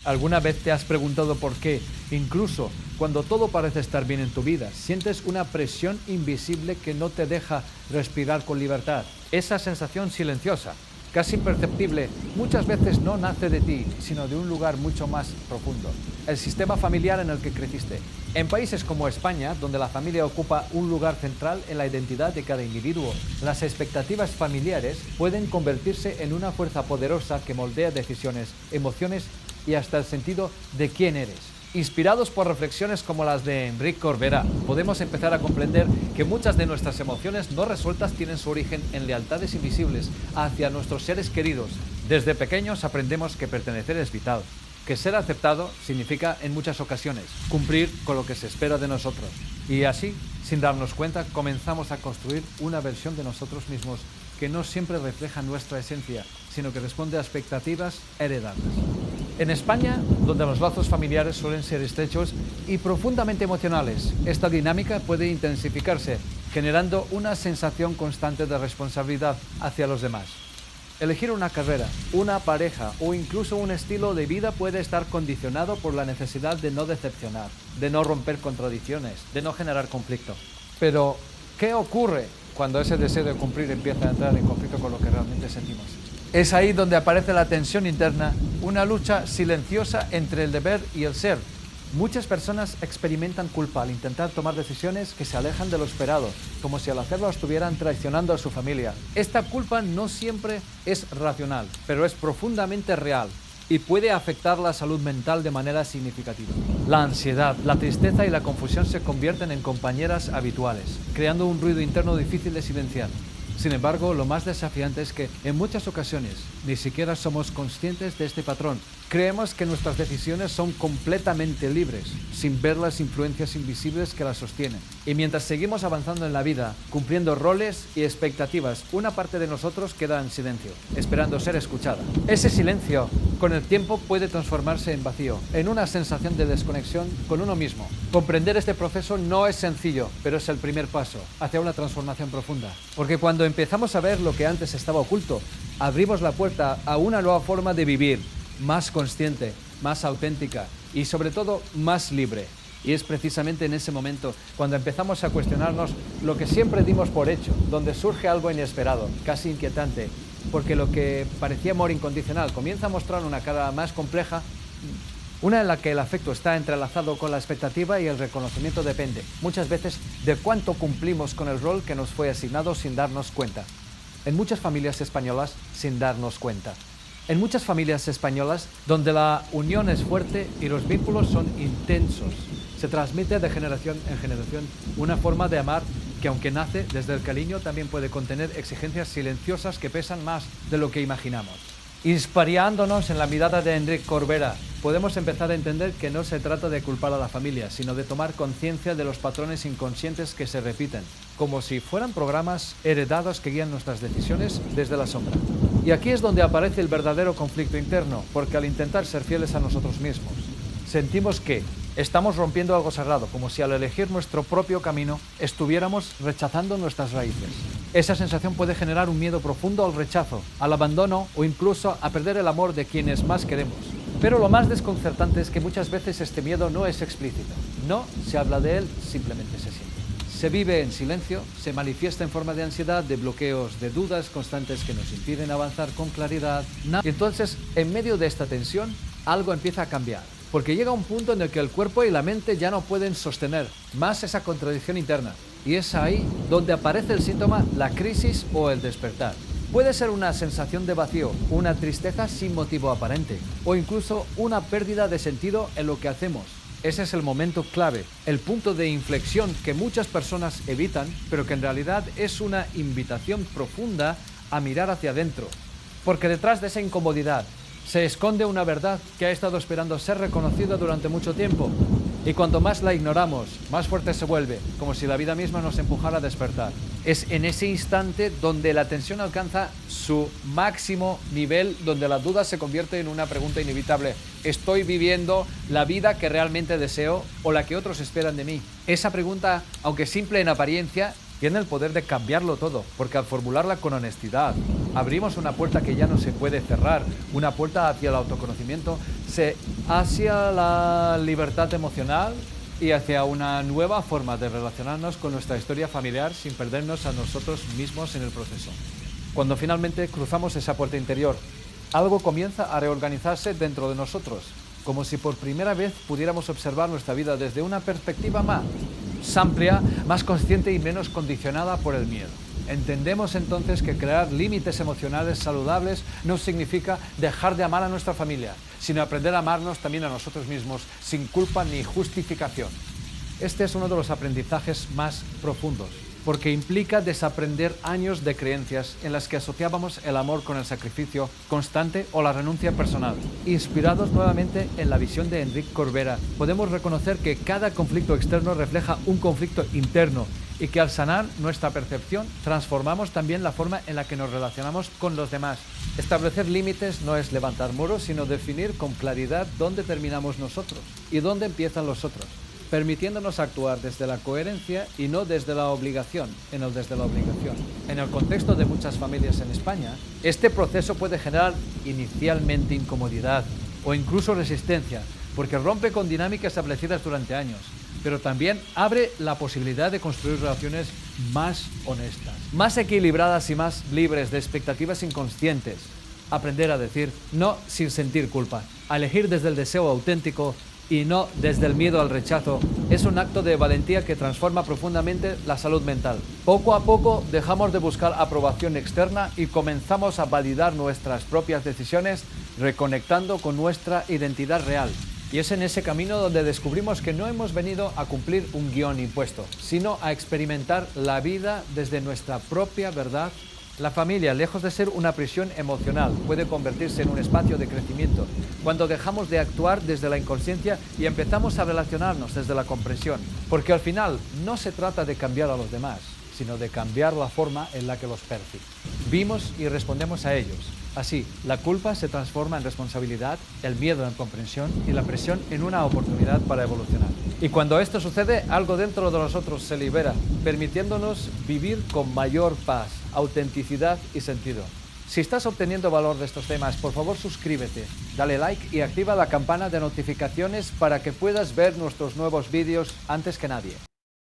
¿Alguna vez te has preguntado por qué, incluso cuando todo parece estar bien en tu vida, sientes una presión invisible que no te deja respirar con libertad? Esa sensación silenciosa, casi imperceptible, muchas veces no nace de ti, sino de un lugar mucho más profundo: el sistema familiar en el que creciste. En países como España, donde la familia ocupa un lugar central en la identidad de cada individuo, las expectativas familiares pueden convertirse en una fuerza poderosa que moldea decisiones, emociones y hasta el sentido de quién eres. Inspirados por reflexiones como las de Enric Corbera, podemos empezar a comprender que muchas de nuestras emociones no resueltas tienen su origen en lealtades invisibles hacia nuestros seres queridos. Desde pequeños aprendemos que pertenecer es vital, que ser aceptado significa en muchas ocasiones cumplir con lo que se espera de nosotros. Y así, sin darnos cuenta, comenzamos a construir una versión de nosotros mismos que no siempre refleja nuestra esencia, sino que responde a expectativas heredadas. En España, donde los lazos familiares suelen ser estrechos y profundamente emocionales, esta dinámica puede intensificarse, generando una sensación constante de responsabilidad hacia los demás. Elegir una carrera, una pareja o incluso un estilo de vida puede estar condicionado por la necesidad de no decepcionar, de no romper contradicciones, de no generar conflicto. Pero, ¿qué ocurre cuando ese deseo de cumplir empieza a entrar en conflicto con lo que realmente sentimos? Es ahí donde aparece la tensión interna, una lucha silenciosa entre el deber y el ser. Muchas personas experimentan culpa al intentar tomar decisiones que se alejan de lo esperado, como si al hacerlo estuvieran traicionando a su familia. Esta culpa no siempre es racional, pero es profundamente real y puede afectar la salud mental de manera significativa. La ansiedad, la tristeza y la confusión se convierten en compañeras habituales, creando un ruido interno difícil de silenciar. Sin embargo, lo más desafiante es que, en muchas ocasiones, ni siquiera somos conscientes de este patrón. Creemos que nuestras decisiones son completamente libres, sin ver las influencias invisibles que las sostienen. Y mientras seguimos avanzando en la vida, cumpliendo roles y expectativas, una parte de nosotros queda en silencio, esperando ser escuchada. Ese silencio, con el tiempo, puede transformarse en vacío, en una sensación de desconexión con uno mismo. Comprender este proceso no es sencillo, pero es el primer paso hacia una transformación profunda. Porque cuando empezamos a ver lo que antes estaba oculto, abrimos la puerta a una nueva forma de vivir, más consciente, más auténtica y sobre todo más libre. Y es precisamente en ese momento cuando empezamos a cuestionarnos lo que siempre dimos por hecho, donde surge algo inesperado, casi inquietante, porque lo que parecía amor incondicional comienza a mostrar una cara más compleja, una en la que el afecto está entrelazado con la expectativa y el reconocimiento depende, muchas veces, de cuánto cumplimos con el rol que nos fue asignado sin darnos cuenta. En muchas familias españolas, sin darnos cuenta. En muchas familias españolas, donde la unión es fuerte y los vínculos son intensos, se transmite de generación en generación una forma de amar que, aunque nace desde el cariño, también puede contener exigencias silenciosas que pesan más de lo que imaginamos. Inspirándonos en la mirada de Enric Corbera, podemos empezar a entender que no se trata de culpar a la familia, sino de tomar conciencia de los patrones inconscientes que se repiten, como si fueran programas heredados que guían nuestras decisiones desde la sombra. Y aquí es donde aparece el verdadero conflicto interno, porque al intentar ser fieles a nosotros mismos, sentimos que estamos rompiendo algo sagrado, como si al elegir nuestro propio camino estuviéramos rechazando nuestras raíces. Esa sensación puede generar un miedo profundo al rechazo, al abandono o incluso a perder el amor de quienes más queremos. Pero lo más desconcertante es que muchas veces este miedo no es explícito, no se habla de él, simplemente se siente. Se vive en silencio, se manifiesta en forma de ansiedad, de bloqueos, de dudas constantes que nos impiden avanzar con claridad. Y entonces, en medio de esta tensión, algo empieza a cambiar. Porque llega un punto en el que el cuerpo y la mente ya no pueden sostener más esa contradicción interna. Y es ahí donde aparece el síntoma, la crisis o el despertar. Puede ser una sensación de vacío, una tristeza sin motivo aparente, o incluso una pérdida de sentido en lo que hacemos. Ese es el momento clave, el punto de inflexión que muchas personas evitan, pero que en realidad es una invitación profunda a mirar hacia adentro. Porque detrás de esa incomodidad se esconde una verdad que ha estado esperando ser reconocida durante mucho tiempo. Y cuanto más la ignoramos, más fuerte se vuelve, como si la vida misma nos empujara a despertar. Es en ese instante donde la tensión alcanza su máximo nivel, donde la duda se convierte en una pregunta inevitable. ¿Estoy viviendo la vida que realmente deseo o la que otros esperan de mí? Esa pregunta, aunque simple en apariencia, tiene el poder de cambiarlo todo, porque al formularla con honestidad, abrimos una puerta que ya no se puede cerrar, una puerta hacia el autoconocimiento, hacia la libertad emocional y hacia una nueva forma de relacionarnos con nuestra historia familiar sin perdernos a nosotros mismos en el proceso. Cuando finalmente cruzamos esa puerta interior, algo comienza a reorganizarse dentro de nosotros, como si por primera vez pudiéramos observar nuestra vida desde una perspectiva más amplia, más consciente y menos condicionada por el miedo. Entendemos entonces que crear límites emocionales saludables no significa dejar de amar a nuestra familia, sino aprender a amarnos también a nosotros mismos, sin culpa ni justificación. Este es uno de los aprendizajes más profundos, porque implica desaprender años de creencias en las que asociábamos el amor con el sacrificio constante o la renuncia personal. Inspirados nuevamente en la visión de Enrique Corbera, podemos reconocer que cada conflicto externo refleja un conflicto interno y que al sanar nuestra percepción transformamos también la forma en la que nos relacionamos con los demás. Establecer límites no es levantar muros, sino definir con claridad dónde terminamos nosotros y dónde empiezan los otros, permitiéndonos actuar desde la coherencia y no desde la obligación, desde la obligación. En el contexto de muchas familias en España, este proceso puede generar inicialmente incomodidad o incluso resistencia, porque rompe con dinámicas establecidas durante años, pero también abre la posibilidad de construir relaciones más honestas, más equilibradas y más libres de expectativas inconscientes. Aprender a decir no sin sentir culpa, a elegir desde el deseo auténtico y no desde el miedo al rechazo, es un acto de valentía que transforma profundamente la salud mental. Poco a poco dejamos de buscar aprobación externa y comenzamos a validar nuestras propias decisiones, reconectando con nuestra identidad real. Y es en ese camino donde descubrimos que no hemos venido a cumplir un guión impuesto, sino a experimentar la vida desde nuestra propia verdad. La familia, lejos de ser una prisión emocional, puede convertirse en un espacio de crecimiento cuando dejamos de actuar desde la inconsciencia y empezamos a relacionarnos desde la comprensión. Porque al final no se trata de cambiar a los demás, sino de cambiar la forma en la que los percibimos y respondemos a ellos. Así, la culpa se transforma en responsabilidad, el miedo en comprensión y la presión en una oportunidad para evolucionar. Y cuando esto sucede, algo dentro de nosotros se libera, permitiéndonos vivir con mayor paz, autenticidad y sentido. Si estás obteniendo valor de estos temas, por favor suscríbete, dale like y activa la campana de notificaciones para que puedas ver nuestros nuevos vídeos antes que nadie.